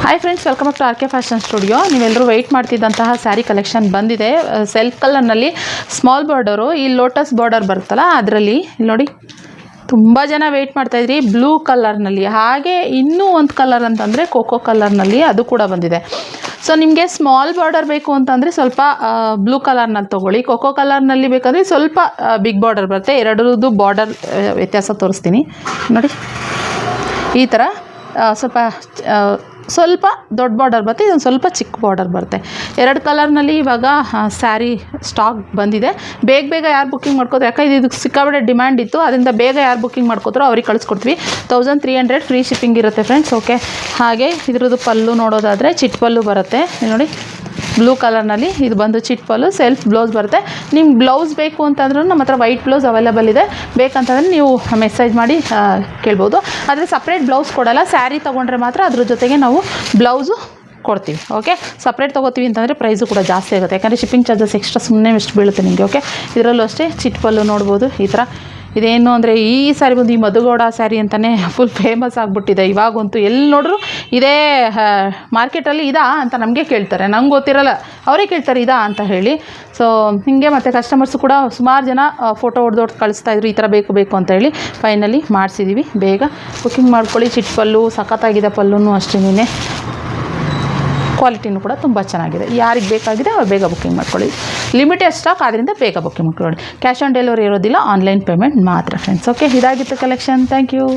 Hi friends, welcome back to R K fashion studio. ನೀವೆಲ್ಲರೂ wait ಮಾಡ್ತಿದ್ದಂತಹ sari collection ಬಂದಿದೆ. Self ಕಲರ್ನಲ್ಲಿ ಸ್ಮಾಲ್ ಬಾರ್ಡರು, ಈ ಲೋಟಸ್ ಬಾರ್ಡರ್ ಬರುತ್ತಲ್ಲ ಅದರಲ್ಲಿ ನೋಡಿ ತುಂಬ ಜನ ವೆಯ್ಟ್ ಮಾಡ್ತಾಯಿದ್ರಿ. ಬ್ಲೂ ಕಲರ್ನಲ್ಲಿ, ಹಾಗೆ ಇನ್ನೂ ಒಂದು ಕಲರ್ ಅಂತಂದರೆ ಕೋಕೋ ಕಲರ್ನಲ್ಲಿ ಅದು ಕೂಡ ಬಂದಿದೆ. ಸೊ ನಿಮಗೆ ಸ್ಮಾಲ್ ಬಾರ್ಡರ್ ಬೇಕು ಅಂತಂದರೆ ಸ್ವಲ್ಪ ಬ್ಲೂ ಕಲರ್ನಲ್ಲಿ ತೊಗೊಳ್ಳಿ. ಕೋಕೋ ಕಲರ್ನಲ್ಲಿ ಬೇಕಂದರೆ ಸ್ವಲ್ಪ ಬಿಗ್ ಬಾರ್ಡರ್ ಬರುತ್ತೆ. ಎರಡರದ್ದು ಬಾರ್ಡರ್ ವ್ಯತ್ಯಾಸ ತೋರಿಸ್ತೀನಿ ನೋಡಿ. ಈ ಥರ ಸ್ವಲ್ಪ ದೊಡ್ಡ ಬಾರ್ಡರ್ ಬರುತ್ತೆ, ಇದೊಂದು ಸ್ವಲ್ಪ ಚಿಕ್ಕ ಬಾರ್ಡರ್ ಬರುತ್ತೆ. ಎರಡು ಕಲರ್ನಲ್ಲಿ ಇವಾಗ ಸ್ಯಾರಿ ಸ್ಟಾಕ್ ಬಂದಿದೆ. ಬೇಗ ಯಾರು ಬುಕ್ಕಿಂಗ್ ಮಾಡ್ಕೋತಾರೆ, ಯಾಕಂದರೆ ಇದಕ್ಕೆ ಸಿಕ್ಕಾಬಟ್ಟೆ ಡಿಮ್ಯಾಂಡ್ ಇತ್ತು, ಅದರಿಂದ ಬೇಗ ಯಾರು ಬುಕ್ಕಿಂಗ್ ಮಾಡ್ಕೋತಾರೋ ಅವ್ರಿಗೆ ಕಳಿಸ್ಕೊಡ್ತೀವಿ. 1300 ಫ್ರೀ ಶಿಪ್ಪಿಂಗ್ ಇರುತ್ತೆ ಫ್ರೆಂಡ್ಸ್. ಓಕೆ, ಹಾಗೆ ಇದ್ರದ್ದು ಪಲ್ಲು ನೋಡೋದಾದರೆ ಚಿಟ್ ಪಲ್ಲು ಬರುತ್ತೆ ನೋಡಿ, ಬ್ಲೂ ಕಲರ್ನಲ್ಲಿ. ಇದು ಬಂದು ಚಿಟ್ ಪಲ್ಲು, ಸೆಲ್ಫ್ ಬ್ಲೌಸ್ ಬರುತ್ತೆ. ನಿಮ್ಗೆ ಬ್ಲೌಸ್ ಬೇಕು ಅಂತಂದ್ರೂ ನಮ್ಮ ಹತ್ರ ವೈಟ್ ಬ್ಲೌಸ್ ಅವೈಲೇಬಲ್ ಇದೆ. ಬೇಕಂತಂದರೆ ನೀವು ಮೆಸೇಜ್ ಮಾಡಿ ಕೇಳ್ಬೋದು. ಆದರೆ ಸಪ್ರೇಟ್ ಬ್ಲೌಸ್ ಕೊಡೋಲ್ಲ, ಸ್ಯಾರಿ ತೊಗೊಂಡ್ರೆ ಮಾತ್ರ ಅದ್ರ ಜೊತೆಗೆ ನಾವು ಬ್ಲೌಸು ಕೊಡ್ತೀವಿ. ಓಕೆ, ಸಪ್ರೇಟ್ ತೊಗೋತೀವಿ ಅಂತಂದರೆ ಪ್ರೈಸು ಕೂಡ ಜಾಸ್ತಿ ಆಗುತ್ತೆ, ಯಾಕಂದರೆ ಶಿಪ್ಪಿಂಗ್ ಚಾರ್ಜಸ್ ಎಕ್ಸ್ಟ್ರಾ ಸುಮ್ಮನೆ ಎಷ್ಟು ಬೀಳುತ್ತೆ ನಿಮಗೆ. ಓಕೆ, ಇದರಲ್ಲೂ ಅಷ್ಟೇ ಚಿಟ್ ಪಲ್ಲು ನೋಡ್ಬೋದು. ಈ ಥರ ಇದೇನು ಅಂದರೆ ಈ ಸ್ಯಾರಿ ಬಂದು ಈ ಮಧುಗೌಡ ಸ್ಯಾರಿ ಅಂತಲೇ ಫುಲ್ ಫೇಮಸ್ ಆಗಿಬಿಟ್ಟಿದೆ. ಇವಾಗಂತೂ ಎಲ್ಲಿ ನೋಡ್ರು ಇದೇ ಮಾರ್ಕೆಟಲ್ಲಿ ಇದಾ ಅಂತ ನಮಗೆ ಕೇಳ್ತಾರೆ, ನಂಗೆ ಗೊತ್ತಿರಲ್ಲ, ಅವರೇ ಕೇಳ್ತಾರೆ ಇದಾ ಅಂತ ಹೇಳಿ. ಸೊ ಹೀಗೆ ಮತ್ತು ಕಸ್ಟಮರ್ಸು ಕೂಡ ಸುಮಾರು ಜನ ಫೋಟೋ ಹೊಡೆದೊಟ್ಟು ಕಳಿಸ್ತಾಯಿದ್ರು, ಈ ಥರ ಬೇಕು ಅಂತ ಹೇಳಿ. ಫೈನಲಿ ಮಾಡಿಸಿದ್ದೀವಿ. ಬೇಗ ಬುಕ್ಕಿಂಗ್ ಮಾಡ್ಕೊಳ್ಳಿ. ಚಿಟ್ ಪಲ್ಲು ಸಖತ್ತಾಗಿದೆ, ಪಲ್ಲೂ ಅಷ್ಟೇನೇ, ಕ್ವಾಲಿಟಿನೂ ಕೂಡ ತುಂಬ ಚೆನ್ನಾಗಿದೆ. ಯಾರಿಗೆ ಬೇಕಾಗಿದೆ ಅವ್ರು ಬೇಗ ಬುಕ್ಕಿಂಗ್ ಮಾಡ್ಕೊಳ್ಳಿ. ಲಿಮಿಟೆಡ್ ಸ್ಟಾಕ್, ಆದ್ದರಿಂದ ಬೇಗ ಬುಕ್ಕಿಂಗ್ ಮಾಡ್ಕೊಳ್ಳಿ. ಕ್ಯಾಶ್ ಆನ್ ಡೆಲಿವರಿ ಇರೋದಿಲ್ಲ, ಆನ್ಲೈನ್ ಪೇಮೆಂಟ್ ಮಾತ್ರ ಫ್ರೆಂಡ್ಸ್. ಓಕೆ, ಇದಾಗಿತ್ತು ಕಲೆಕ್ಷನ್. Thank you.